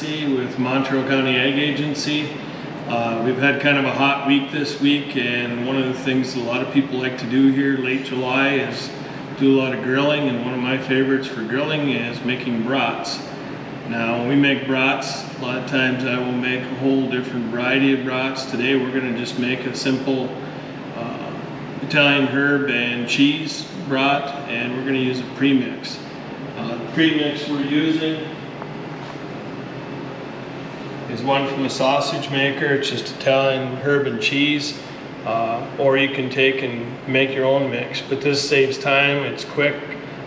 Agency with Montreal County Ag Agency. We've had kind of a hot week this week, and one of the things a lot of people like to do here late July is do a lot of grilling, and one of my favorites for grilling is making brats. Now when we make brats, a lot of times I will make a whole different variety of brats. Today we're going to just make a simple Italian herb and cheese brat, and we're going to use a premix. The premix we're using is one from a sausage maker. It's just Italian herb and cheese, or you can take and make your own mix, but this saves time, it's quick.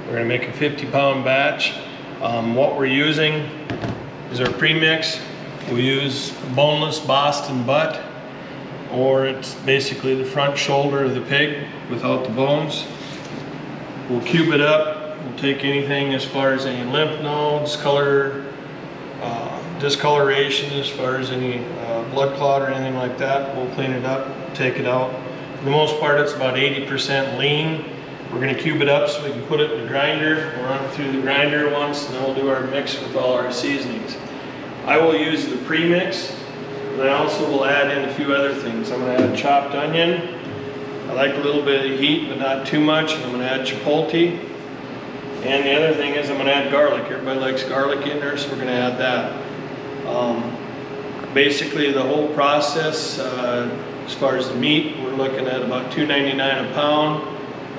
We're going to make a 50-pound batch. What we're using is our premix. We use boneless Boston butt, or it's basically the front shoulder of the pig without the bones. We'll cube it up. We'll take anything as far as any lymph nodes, color, discoloration, as far as any blood clot or anything like that. We'll clean it up, take it out. For the most part, it's about 80% lean. We're going to cube it up so we can put it in the grinder. We'll run it through the grinder once, and then we'll do our mix with all our seasonings. I will use the premix, but I also will add in a few other things. I'm going to add chopped onion. I like a little bit of heat, but not too much. I'm going to add chipotle. And the other thing is I'm going to add garlic. Everybody likes garlic in there, so we're going to add that. Basically the whole process, as far as the meat, we're looking at about $2.99 a pound.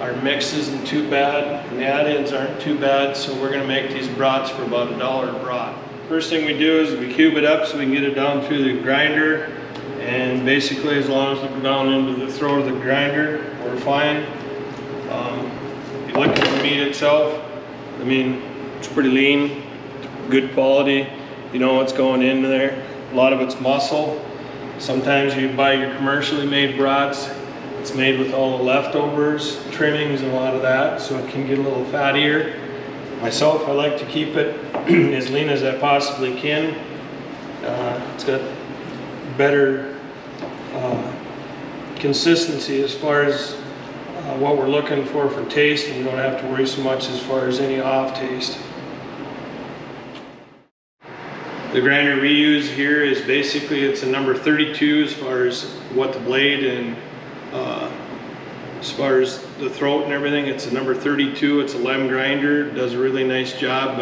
Our mix isn't too bad, and the add-ins aren't too bad, so we're going to make these brats for about $1 a brat. First thing we do is we cube it up so we can get it down through the grinder, and basically as long as we go down into the throat of the grinder, we're fine. If you look at the meat itself, I mean, it's pretty lean, good quality. You know what's going into there. A lot of it's muscle. Sometimes you buy your commercially made brats, it's made with all the leftovers, trimmings and a lot of that, so it can get a little fattier. Myself, I like to keep it as lean as I possibly can. It's got better consistency as far as what we're looking for taste, and you don't have to worry so much as far as any off taste. The grinder we use here is basically, it's a number 32 as far as what the blade and as far as the throat and everything. It's a number 32. It's a lem grinder. It does a really nice job.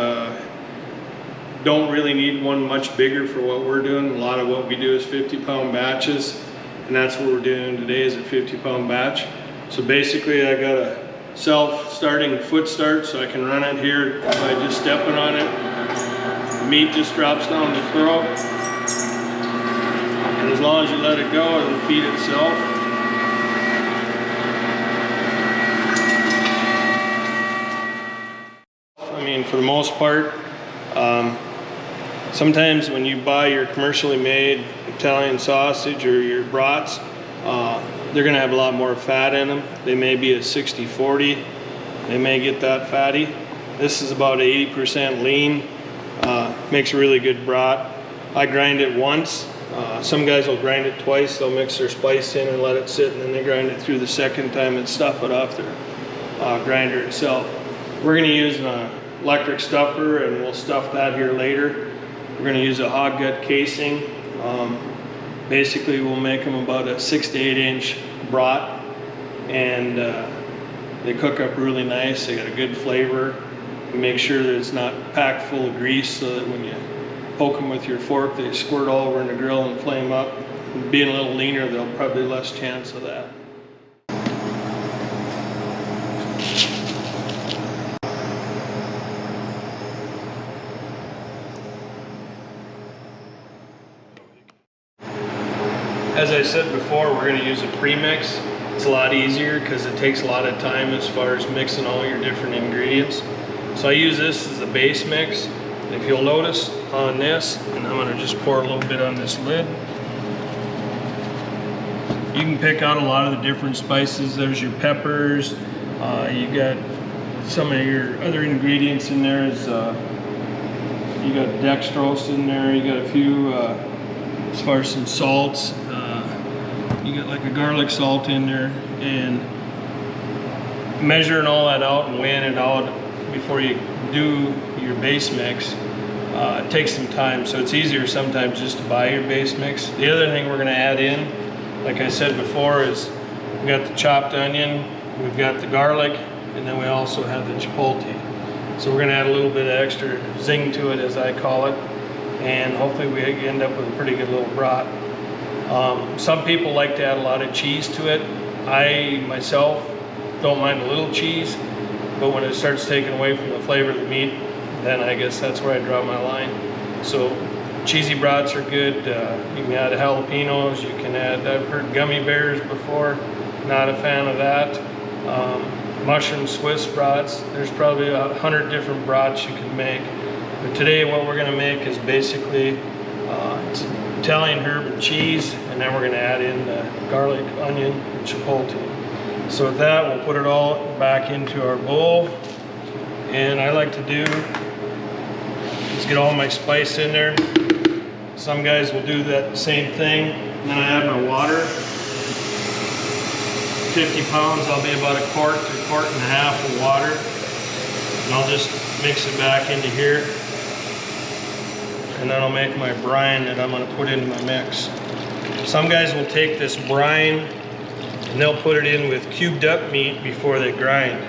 Don't really need one much bigger for what we're doing. A lot of what we do is 50-pound batches, and that's what we're doing today is a 50-pound batch. So basically I got a self-starting foot start, so I can run it here by just stepping on it. The meat just drops down the throat, and as long as you let it go, it'll feed itself. I mean, for the most part, sometimes when you buy your commercially made Italian sausage or your brats, they're going to have a lot more fat in them. They may be a 60-40. They may get that fatty. This is about 80% lean. Makes a really good brat. I grind it once. Some guys will grind it twice. They'll mix their spice in and let it sit, and then they grind it through the second time and stuff it off their grinder itself. We're going to use an electric stuffer, and we'll stuff that here later. We're going to use a hog gut casing. Basically we'll make them about a 6 to 8 inch brat, and they cook up really nice. They got a good flavor. Make sure that it's not packed full of grease, so that when you poke them with your fork, they squirt all over in the grill and flame up. Being a little leaner, they'll probably less chance of that. As I said before, we're going to use a premix. It's a lot easier because it takes a lot of time as far as mixing all your different ingredients. So I use this as the base mix. If you'll notice on this, and I'm going to just pour a little bit on this lid, you can pick out a lot of the different spices. There's your peppers, you got some of your other ingredients in there. Is you got dextrose in there, you got a few as far as some salts, you got like a garlic salt in there, and measuring all that out and weighing it out before you do your base mix. It takes some time, so it's easier sometimes just to buy your base mix. The other thing we're going to add in, like I said before, is we got the chopped onion, we've got the garlic, and then we also have the chipotle. So we're going to add a little bit of extra zing to it, as I call it, and hopefully we end up with a pretty good little brat. Some people like to add a lot of cheese to it. I myself don't mind a little cheese, but when it starts taking away from the flavor of the meat, then I guess that's where I draw my line. So cheesy brats are good. You can add jalapenos, you can add, I've heard gummy bears before, not a fan of that. Mushroom Swiss brats, there's probably 100 different brats you can make. But today what we're gonna make is basically it's Italian herb and cheese, and then we're gonna add in the garlic, onion, and chipotle. So with that, we'll put it all back into our bowl. And I like to do is get all my spice in there. Some guys will do that same thing. And then I add my water. 50 pounds, I'll be about a quart to a quart and a half of water. And I'll just mix it back into here. And then I'll make my brine that I'm gonna put into my mix. Some guys will take this brine and they'll put it in with cubed up meat before they grind.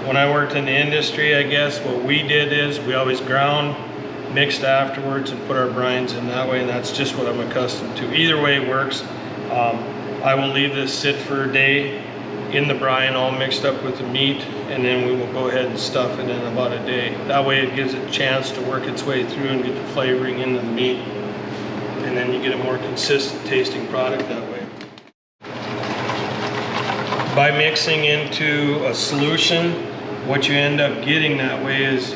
When I worked in the industry, I guess what we did is we always ground, mixed afterwards, and put our brines in that way, and that's just what I'm accustomed to. Either way works. I will leave this sit for a day in the brine, all mixed up with the meat, and then we will go ahead and stuff it in about a day. That way it gives it a chance to work its way through and get the flavoring into the meat, and then you get a more consistent tasting product that way. By mixing into a solution, what you end up getting that way is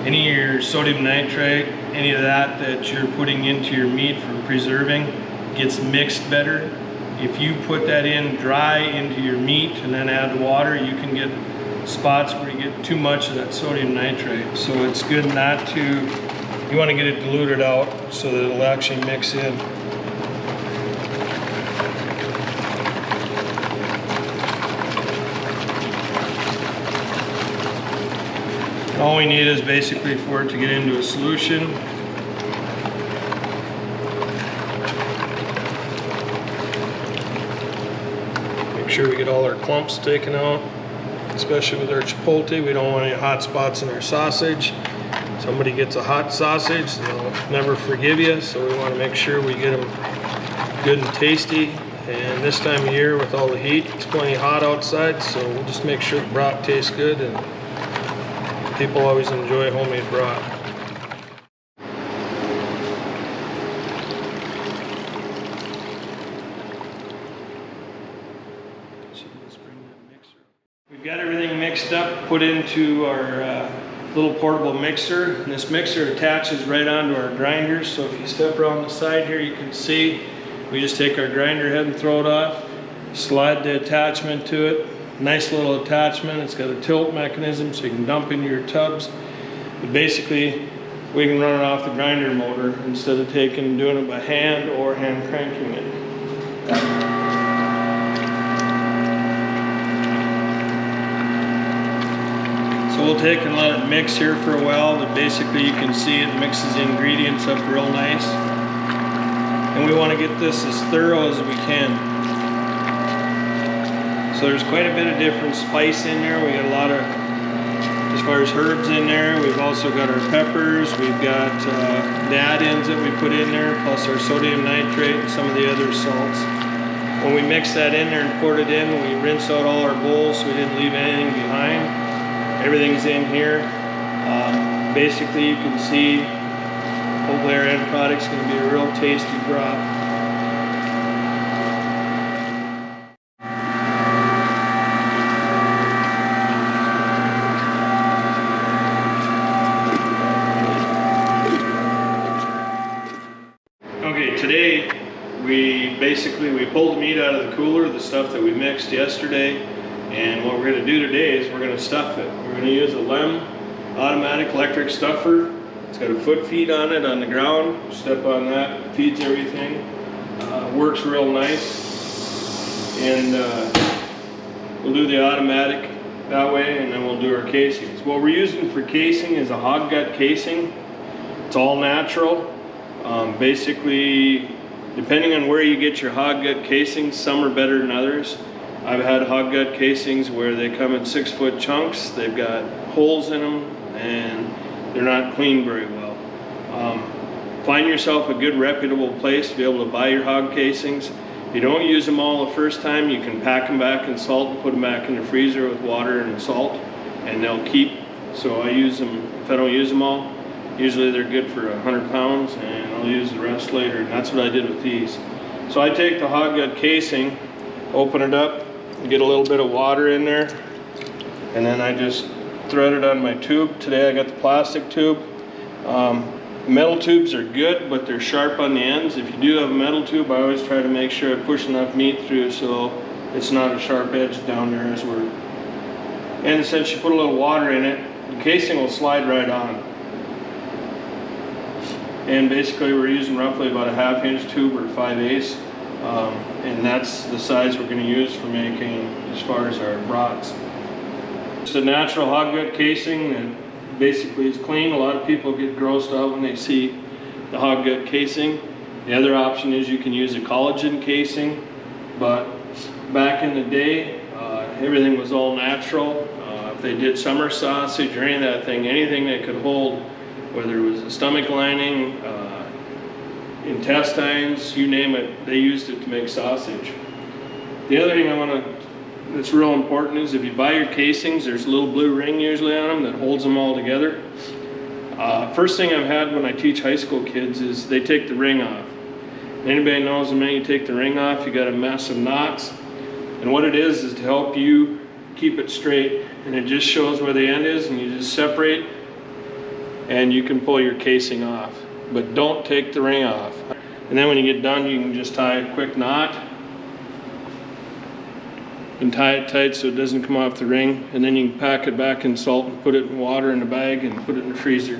any of your sodium nitrate, any of that you're putting into your meat from preserving gets mixed better. If you put that in dry into your meat and then add water, you can get spots where you get too much of that sodium nitrate. So it's good not to, you want to get it diluted out so that it'll actually mix in. All we need is basically for it to get into a solution. Make sure we get all our clumps taken out, especially with our chipotle. We don't want any hot spots in our sausage. Somebody gets a hot sausage, they'll never forgive you, so we want to make sure we get them good and tasty. And this time of year with all the heat, it's plenty hot outside, so we'll just make sure the brat tastes good. And people always enjoy homemade brat. We've got everything mixed up, put into our little portable mixer. And this mixer attaches right onto our grinder. So if you step around the side here, you can see we just take our grinder head and throw it off, slide the attachment to it. Nice little attachment. It's got a tilt mechanism so you can dump into your tubs. But basically, we can run it off the grinder motor instead of doing it by hand or hand cranking it. So we'll take and let it mix here for a while. But basically, you can see it mixes the ingredients up real nice. And we want to get this as thorough as we can. So there's quite a bit of different spice in there. We got a lot of, as far as herbs in there, we've also got our peppers, we've got the add-ins that we put in there, plus our sodium nitrate and some of the other salts. When we mix that in there and poured it in, we rinse out all our bowls so we didn't leave anything behind. Everything's in here. Basically, you can see, hopefully our end product's going to be a real tasty brat. Today, we pulled the meat out of the cooler, the stuff that we mixed yesterday, and what we're going to do today is we're going to stuff it. We're going to use a LEM automatic electric stuffer. It's got a foot feed on it on the ground. Step on that, it feeds everything. Works real nice. And we'll do the automatic that way, and then we'll do our casings. What we're using for casing is a hog gut casing. It's all natural. Basically, depending on where you get your hog gut casings, some are better than others. I've had hog gut casings where they come in 6-foot chunks. They've got holes in them and they're not cleaned very well. Find yourself a good reputable place to be able to buy your hog casings. If you don't use them all the first time, you can pack them back in salt and put them back in the freezer with water and salt, and they'll keep. So I use them, if I don't use them all, usually they're good for 100 pounds, and I'll use the rest later, and that's what I did with these. So I take the hog gut casing, open it up, get a little bit of water in there, and then I just thread it on my tube. Today I got the plastic tube. Metal tubes are good, but they're sharp on the ends. If you do have a metal tube, I always try to make sure I push enough meat through so it's not a sharp edge down there as we're... And since you put a little water in it, the casing will slide right on. And basically we're using roughly about a 1/2-inch tube or 5/8, and that's the size we're going to use for making as far as our brats. It's a natural hog gut casing that basically is clean. A lot of people get grossed out when they see the hog gut casing. The other option is you can use a collagen casing, but back in the day everything was all natural. If they did summer sausage or any of that thing, anything that could hold, whether it was a stomach lining, intestines, you name it, they used it to make sausage. The other thing that's real important is if you buy your casings, there's a little blue ring usually on them that holds them all together. First thing I've had when I teach high school kids is they take the ring off. Anybody knows the minute you take the ring off, you got a mess of knots. And what it is to help you keep it straight, and it just shows where the end is, and you just separate and you can pull your casing off. But don't take the ring off. And then when you get done, you can just tie a quick knot and tie it tight so it doesn't come off the ring, and then you can pack it back in salt and put it in water in a bag and put it in the freezer.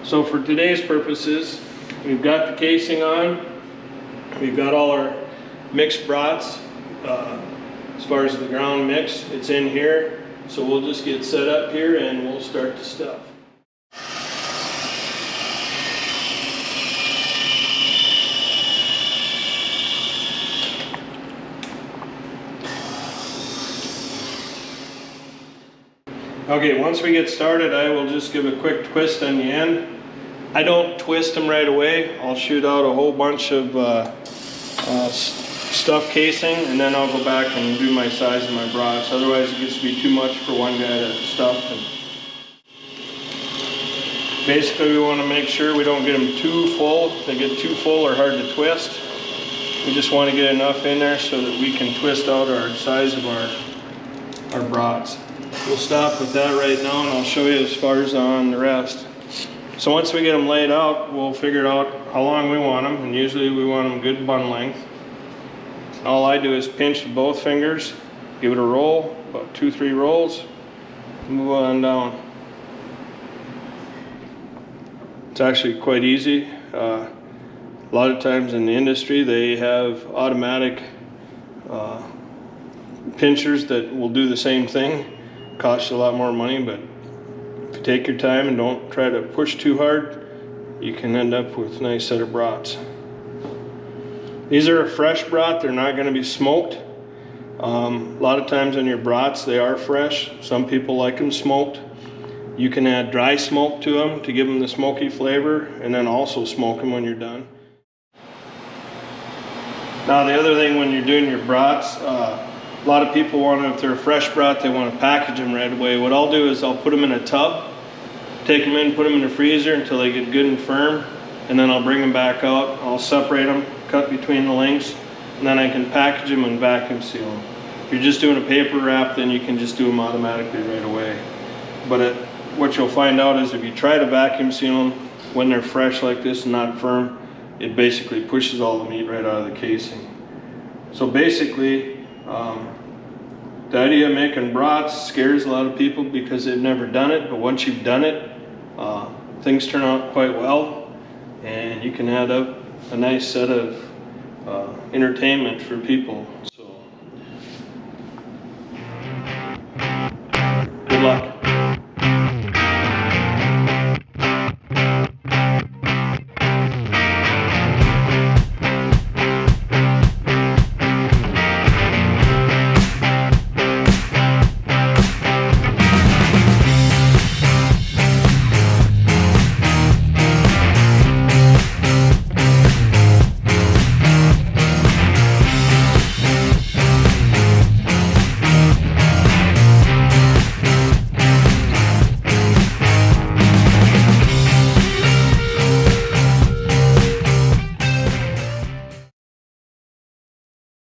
So for today's purposes, we've got the casing on, we've got all our mixed brats. As far as the ground mix, it's in here, so we'll just get set up here and we'll start the stuff. Okay, once we get started, I will just give a quick twist on the end. I don't twist them right away. I'll shoot out a whole bunch of stuff casing, and then I'll go back and do my size of my brats. Otherwise it gets to be too much for one guy to stuff. And basically we want to make sure we don't get them too full. If they get too full or hard to twist, we just want to get enough in there so that we can twist out our size of our brats. We'll stop with that right now, and I'll show you as far as on the rest. So once we get them laid out, we'll figure out how long we want them, and usually we want them good bun length. All I do is pinch with both fingers, give it a roll, about 2-3 rolls, move on down. It's actually quite easy. A lot of times in the industry they have automatic pinchers that will do the same thing. Costs you a lot more money, but if you take your time and don't try to push too hard, you can end up with a nice set of brats. These are a fresh brat, they're not going to be smoked. A lot of times on your brats they are fresh. Some people like them smoked. You can add dry smoke to them to give them the smoky flavor, and then also smoke them when you're done. Now the other thing when you're doing your brats, a lot of people want to, if they're a fresh brat, they want to package them right away. What I'll do is I'll put them in a tub, take them in, put them in the freezer until they get good and firm, and then I'll bring them back out. I'll separate them, cut between the links, and then I can package them and vacuum seal them. If you're just doing a paper wrap, then you can just do them automatically right away. But what you'll find out is if you try to vacuum seal them when they're fresh like this and not firm, it basically pushes all the meat right out of the casing. So basically, the idea of making brats scares a lot of people because they've never done it, but once you've done it, things turn out quite well, and you can add up a nice set of entertainment for people.